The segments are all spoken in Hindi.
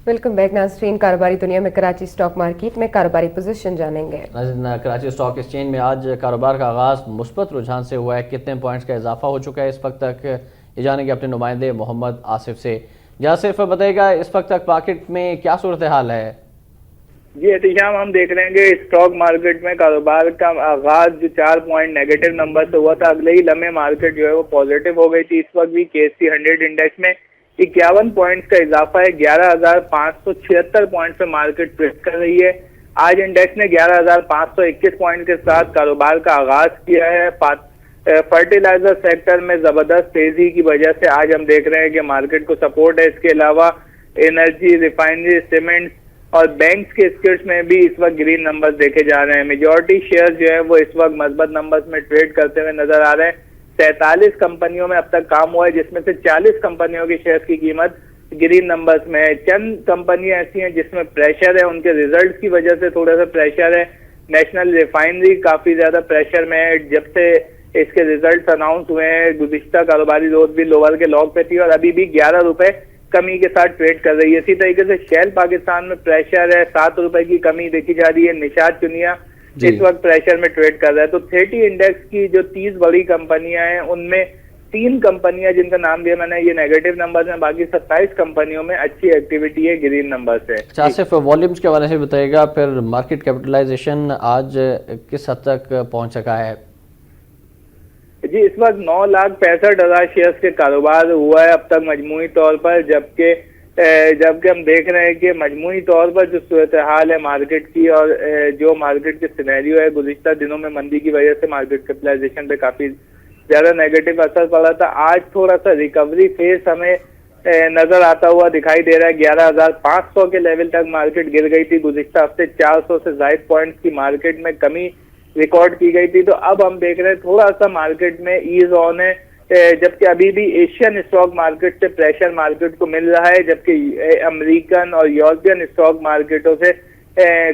वेलकम बैक नाज़रीन। कारोबारी दुनिया में कराची स्टॉक मार्केट में कारोबारी पोजीशन जानेंगे। कराची स्टॉक एक्सचेंज में आज कारोबार का आगाज़ मुस्बत रुझान से हुआ है। कितने पॉइंट्स का इजाफा हो चुका है इस वक्त तक, ये जानेंगे अपने नुमाइंदे मोहम्मद आसिफ से। जी आसिफ, बताइएगा इस वक्त तक मार्केट में क्या सूरत हाल है? जी एहतिशाम, हम देख रहे हैं कि स्टॉक मार्केट में कारोबार का आगाज जो 4 पॉइंट नेगेटिव नंबर से हुआ था, अगले ही लम्हे मार्केट जो है वो पॉजिटिव हो गई थी। इस वक्त भी KSE 100 इंडेक्स में 51 पॉइंट्स का इजाफा है। 11,576 पॉइंट पे मार्केट ट्रेड कर रही है। आज इंडेक्स ने 11,521 पॉइंट के साथ कारोबार का आगाज किया है। फर्टिलाइजर सेक्टर में जबरदस्त तेजी की वजह से आज हम देख रहे हैं कि मार्केट को सपोर्ट है। इसके अलावा एनर्जी, रिफाइनरी, सीमेंट और बैंक्स के स्किल्स में भी इस वक्त ग्रीन नंबर्स देखे जा रहे हैं। मेजॉरिटी शेयर जो है वो इस वक्त मजबूत नंबर्स में ट्रेड करते हुए नजर आ रहे हैं। 47 कंपनियों में अब तक काम हुआ है, जिसमें से 40 कंपनियों की शेयर की कीमत ग्रीन नंबर्स में है। चंद कंपनियां ऐसी हैं जिसमें प्रेशर है, उनके रिजल्ट की वजह से थोड़ा सा प्रेशर है। नेशनल रिफाइनरी काफी ज्यादा प्रेशर में है। जब से इसके रिजल्ट अनाउंस हुए हैं, गुज़िश्ता कारोबारी रोज भी लोअर के लॉक पे थी और अभी भी 11 रुपए कमी के साथ ट्रेड कर रही है। इसी तरीके से शेल पाकिस्तान में प्रेशर है, 7 रुपए की कमी देखी जा रही है। निशात चुनिया इस वक्त प्रेशर में ट्रेड कर रहा है। तो 30 इंडेक्स की जो 30 बड़ी कंपनियां हैं, उनमें 3 कंपनियां जिनका नाम दिया मैंने, ये नेगेटिव नंबर है। बाकी 27 कंपनियों में अच्छी एक्टिविटी है, ग्रीन नंबर से। अच्छा, सिर्फ वॉल्यूम्स के हवाले से बताइएगा, फिर मार्केट कैपिटलाइजेशन आज किस हद तक पहुंच सका है? जी इस वक्त 9,65,000 शेयर्स के कारोबार हुआ है अब तक मजमूई तौर पर, जबकि हम देख रहे हैं कि मजमूई तौर पर जो सूरत हाल है मार्केट की और जो मार्केट के सिनेरियो है, गुज़िश्ता दिनों में मंदी की वजह से मार्केट कैपिटलाइजेशन पे काफी ज्यादा नेगेटिव असर पड़ा था। आज थोड़ा सा रिकवरी फेस हमें नजर आता हुआ दिखाई दे रहा है। 11,500 के लेवल तक मार्केट गिर गई थी। गुज़िश्ता हफ्ते 400 से ज्यादा पॉइंट्स की मार्केट में कमी रिकॉर्ड की गई थी। तो अब हम देख रहे हैं थोड़ा सा मार्केट में ईज ऑन है, जबकि अभी भी एशियन स्टॉक मार्केट से प्रेशर मार्केट को मिल रहा है, जबकि अमेरिकन और यूरोपियन स्टॉक मार्केटों से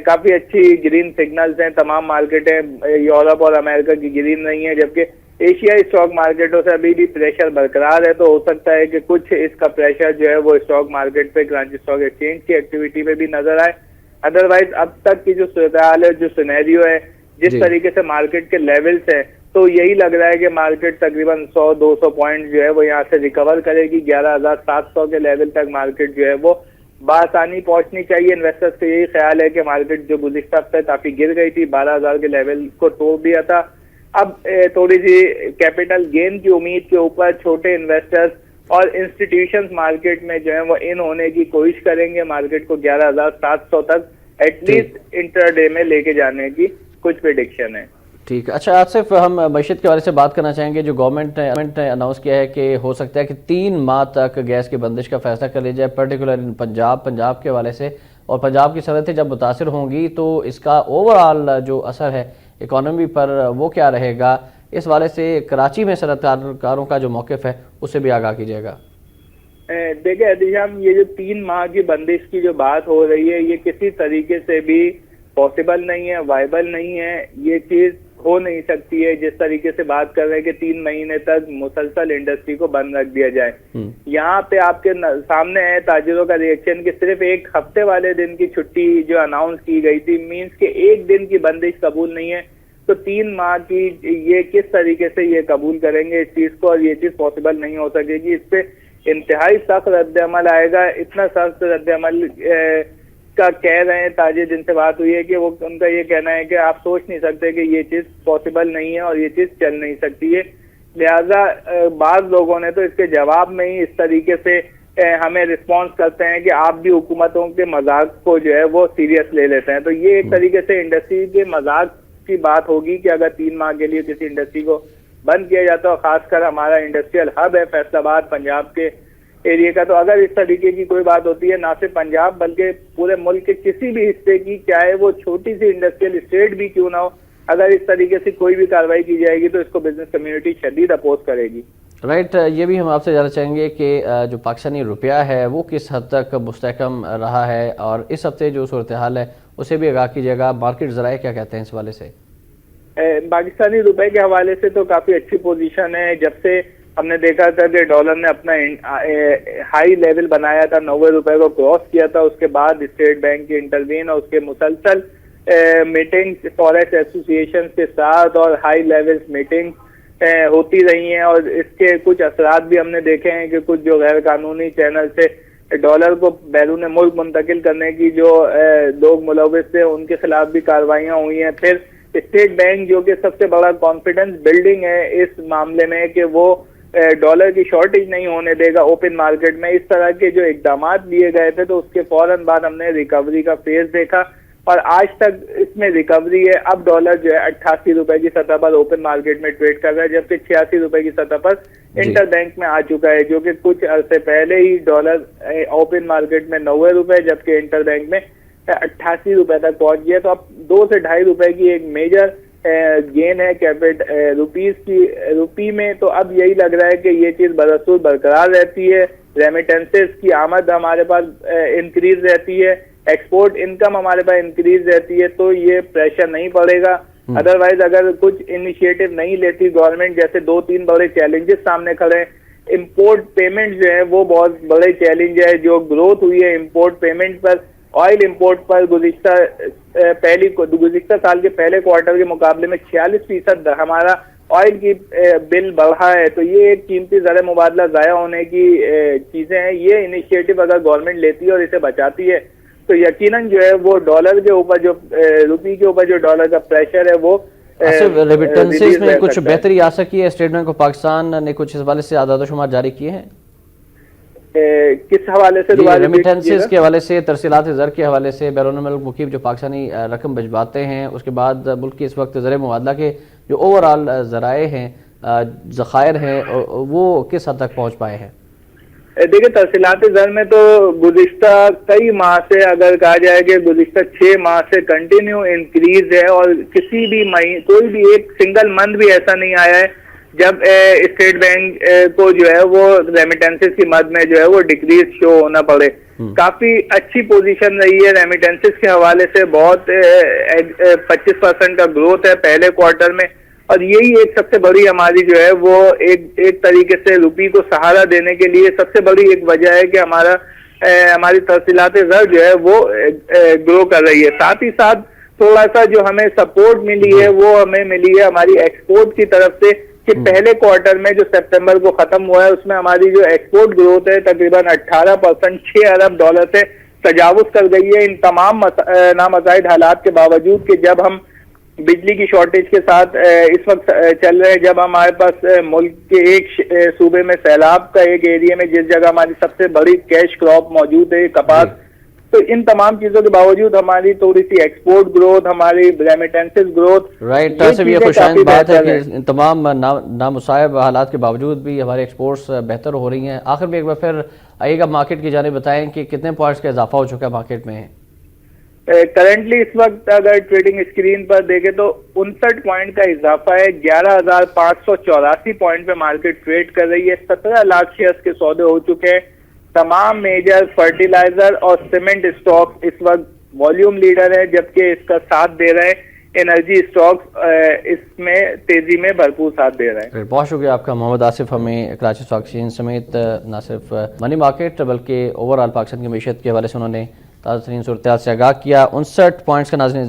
काफी अच्छी ग्रीन सिग्नल्स हैं। तमाम मार्केटें यूरोप और अमेरिका की ग्रीन नहीं है, जबकि एशियाई स्टॉक मार्केटों से अभी भी प्रेशर बरकरार है। तो हो सकता है कि कुछ इसका प्रेशर जो है वो स्टॉक मार्केट पे, कराची स्टॉक एक्सचेंज की एक्टिविटी पे भी नजर आए। अदरवाइज अब तक की जो सूरत हाल है, जो सिनेरियो है, जिस तरीके से मार्केट के लेवल्स हैं, तो यही लग रहा है कि मार्केट तकरीबन 100-200 पॉइंट जो है वो यहाँ से रिकवर करेगी। 11,700 के लेवल तक मार्केट जो है वो बासानी पहुंचनी चाहिए। इन्वेस्टर्स का यही ख्याल है कि मार्केट जो गुज़िश्ता हफ्ते काफी गिर गई थी, 12,000 के लेवल को तोड़ दिया था। अब थोड़ी सी कैपिटल गेन की उम्मीद के ऊपर छोटे इन्वेस्टर्स और इंस्टीट्यूशंस मार्केट में जो है वो इन होने की कोशिश करेंगे। मार्केट को 11,700 तक एटलीस्ट इंटरडे में लेके जाने की कुछ प्रेडिक्शन है। ठीक है। अच्छा आसिफ, हम मईशत के बारे से बात करना चाहेंगे। जो गवर्नमेंट ने अनाउंस किया है कि हो सकता है कि 3 माह तक गैस की बंदिश का फैसला कर लिया जाए, पर्टिकुलर पंजाब के हवाले से, और पंजाब की सनतें जब मुतासर होंगी तो इसका ओवरऑल जो असर है इकॉनमी पर वो क्या रहेगा, इस हवाले से कराची में सनतकारों का जो मौक़िफ़ है उससे भी आगाह कीजिएगा। देखिए एहतिशाम, ये जो 3 माह की बंदिश की जो बात हो रही है, ये किसी तरीके से भी पॉसिबल नहीं है, वायबल नहीं है। ये चीज हो नहीं सकती है जिस तरीके से बात कर रहे हैं कि 3 महीने तक मुसलसल इंडस्ट्री को बंद रख दिया जाए। यहाँ पे आपके सामने है ताजिरों का रिएक्शन कि सिर्फ एक हफ्ते वाले दिन की छुट्टी जो अनाउंस की गई थी, मींस के एक दिन की बंदिश कबूल नहीं है। तो 3 माह की ये किस तरीके से ये कबूल करेंगे इस चीज को, और ये चीज पॉसिबल नहीं हो सकेगी। इस पे इंतहाई सख्त रद्द-ए-अमल आएगा। इतना सख्त रद्द-ए-अमल का कह रहे हैं ताजिर जिनसे बात हुई है कि वो, उनका ये कहना है कि आप सोच नहीं सकते कि ये चीज पॉसिबल नहीं है और ये चीज चल नहीं सकती है। लिहाजा बाज लोगों ने तो इसके जवाब में ही इस तरीके से हमें रिस्पॉन्स करते हैं कि आप भी हुकूमतों के मजाक को जो है वो सीरियस ले लेते हैं। तो ये एक तरीके से इंडस्ट्री के मजाक की बात होगी कि अगर 3 माह के लिए किसी इंडस्ट्री को बंद किया जाता है, और खासकर हमारा इंडस्ट्रियल हब है फैसलाबाद पंजाब के एरिया का, तो अगर इस तरीके की कोई बात होती है, ना सिर्फ पंजाब बल्कि पूरे मुल्क के किसी भी हिस्से की, चाहे वो छोटी सी इंडस्ट्रियल स्टेट भी क्यों ना हो, अगर इस तरीके से कोई भी कार्रवाई की जाएगी तो इसको बिजनेस कम्युनिटी शदीद अपोज करेगी। राइट। ये भी हम आपसे जानना चाहेंगे कि जो पाकिस्तानी रुपया है वो किस हद तक मुस्तहकम रहा है, और इस हफ्ते जो सूरत हाल है उसे भी आगाह कीजिएगा। मार्केट ज़राए क्या कहते हैं इस हवाले से? पाकिस्तानी रुपए के हवाले से तो काफी अच्छी पोजीशन है। जब से हमने देखा था कि डॉलर ने अपना हाई लेवल बनाया था, 90 रुपए को क्रॉस किया था। उसके बाद स्टेट बैंक की इंटरवीन और उसके मुसलसल मीटिंग्स फॉरेक्स एसोसिएशन के साथ और हाई लेवल मीटिंग्स होती रही हैं, और इसके कुछ असरात भी हमने देखे हैं कि कुछ जो गैर कानूनी चैनल से डॉलर को बैरून मुल्क मुंतकिल करने की जो लोग मुलविस थे उनके खिलाफ भी कार्रवाइयां हुई हैं। फिर स्टेट बैंक जो कि सबसे बड़ा कॉन्फिडेंस बिल्डिंग है इस मामले में कि वो डॉलर की शॉर्टेज नहीं होने देगा ओपन मार्केट में, इस तरह के जो इकदाम लिए गए थे, तो उसके फौरन बाद हमने रिकवरी का फेज देखा और आज तक इसमें रिकवरी है। अब डॉलर जो है 88 रुपए की सतह पर ओपन मार्केट में ट्रेड कर रहा है, जबकि 86 रुपए की सतह पर इंटर बैंक में आ चुका है, जो कि कुछ अरसे पहले ही डॉलर ओपन मार्केट में 90 रुपए जबकि इंटर बैंक में 88 रुपए तक पहुंच गया। तो अब 2 से 2.5 रुपए की एक मेजर गेन है रुपी में। तो अब यही लग रहा है कि ये चीज बदस्तूर बरकरार रहती है, रेमिटेंसेस की आमद हमारे पास इंक्रीज रहती है, एक्सपोर्ट इनकम हमारे पास इंक्रीज रहती है, तो ये प्रेशर नहीं पड़ेगा। अदरवाइज अगर कुछ इनिशिएटिव नहीं लेती गवर्नमेंट, जैसे 2-3 बड़े चैलेंजेस सामने खड़े हैं। इम्पोर्ट पेमेंट जो है वो बहुत बड़े चैलेंज है, जो ग्रोथ हुई है इम्पोर्ट पेमेंट पर, ऑयल इंपोर्ट पर गुज़िश्ता साल के पहले क्वार्टर के मुकाबले में 46% हमारा ऑयल की बिल बढ़ा है। तो ये एक कीमती ज़र मुबादला ज़ाया होने की चीज़ें हैं। ये इनिशिएटिव अगर गवर्नमेंट लेती है और इसे बचाती है तो यकीनन जो है वो डॉलर के ऊपर जो रुपये के ऊपर जो डॉलर का प्रेशर है वो रेमिटेंसेस में कुछ बेहतरी आ सकी है। स्टेट बैंक ऑफ पाकिस्तान ने कुछ इस हवाले से आदाद शुमार जारी किए हैं, किस हवाले से? रेमिटेंसेस के हवाले से, तरसीलात ज़र के हवाले से, बैरून मुल्क मुकीम जो पाकिस्तानी रकम भिजवाते हैं, उसके बाद मुल्क की इस वक्त ज़र मुबादला के जो ओवरऑल ज़राए हैं, ज़खायर हैं, वो किस हद तक पहुँच पाए हैं? देखिए, तरसीलात ज़र में तो गुज़िश्ता कई माह से, अगर कहा जाए कि गुज़िश्ता 6 माह से कंटिन्यू इंक्रीज है, और किसी भी महीने कोई भी एक सिंगल मंथ भी ऐसा नहीं आया है जब स्टेट बैंक को जो है वो रेमिटेंसेस की मद में जो है वो डिक्रीज शो होना पड़े। काफी अच्छी पोजीशन रही है रेमिटेंसेस के हवाले से, बहुत 25% का ग्रोथ है पहले क्वार्टर में, और यही एक सबसे बड़ी हमारी जो है वो एक तरीके से रुपये को सहारा देने के लिए सबसे बड़ी एक वजह है कि हमारी तरसीलात ज़र जो है वो ग्रो कर रही है। साथ ही साथ थोड़ा सा जो हमें सपोर्ट मिली है वो हमें मिली है हमारी एक्सपोर्ट की तरफ से, कि पहले क्वार्टर में जो सितंबर को खत्म हुआ है उसमें हमारी जो एक्सपोर्ट ग्रोथ है तकरीबन 18% 6 अरब डॉलर से तजावुज कर गई है। इन तमाम नामज़ायद हालात के बावजूद कि जब हम बिजली की शॉर्टेज के साथ इस वक्त चल रहे हैं, जब हमारे पास मुल्क के एक सूबे में सैलाब का एक एरिया में जिस जगह हमारी सबसे बड़ी कैश क्रॉप मौजूद है कपास, तो इन तमाम चीजों के बावजूद हमारी थोड़ी सी एक्सपोर्ट ग्रोथ, हमारी रेमिटेंसेस ग्रोथ, राइट, ये खुशहाल बात है कि तमाम नामुसाइब हालात के बावजूद भी हमारे एक्सपोर्ट्स बेहतर हो रही हैं। आखिर में एक बार फिर आइएगा मार्केट की जाने, बताएं कि कितने पॉइंट्स का इजाफा हो चुका है मार्केट में? करंटली इस वक्त अगर ट्रेडिंग स्क्रीन पर देखें तो 59 पॉइंट का इजाफा है, 11,584 पॉइंट पे मार्केट ट्रेड कर रही है। 17 लाख शेयर्स के सौदे हो चुके हैं। तमाम मेजर फर्टिलाइजर और सीमेंट स्टॉक इस वक्त वॉल्यूम लीडर है, जबकि इसका साथ दे रहे हैं एनर्जी स्टॉक्स इसमें तेजी में भरपूर साथ दे रहे हैं। बहुत शुक्रिया आपका मोहम्मद आसिफ, हमें कराची स्टॉक एक्सचेंज समेत न सिर्फ मनी मार्केट बल्कि ओवरऑल पाकिस्तान की मीशत के हवाले से उन्होंने ताज़ा तरीन सूरत से आगाह किया। 59 पॉइंट्स का नाज़रीन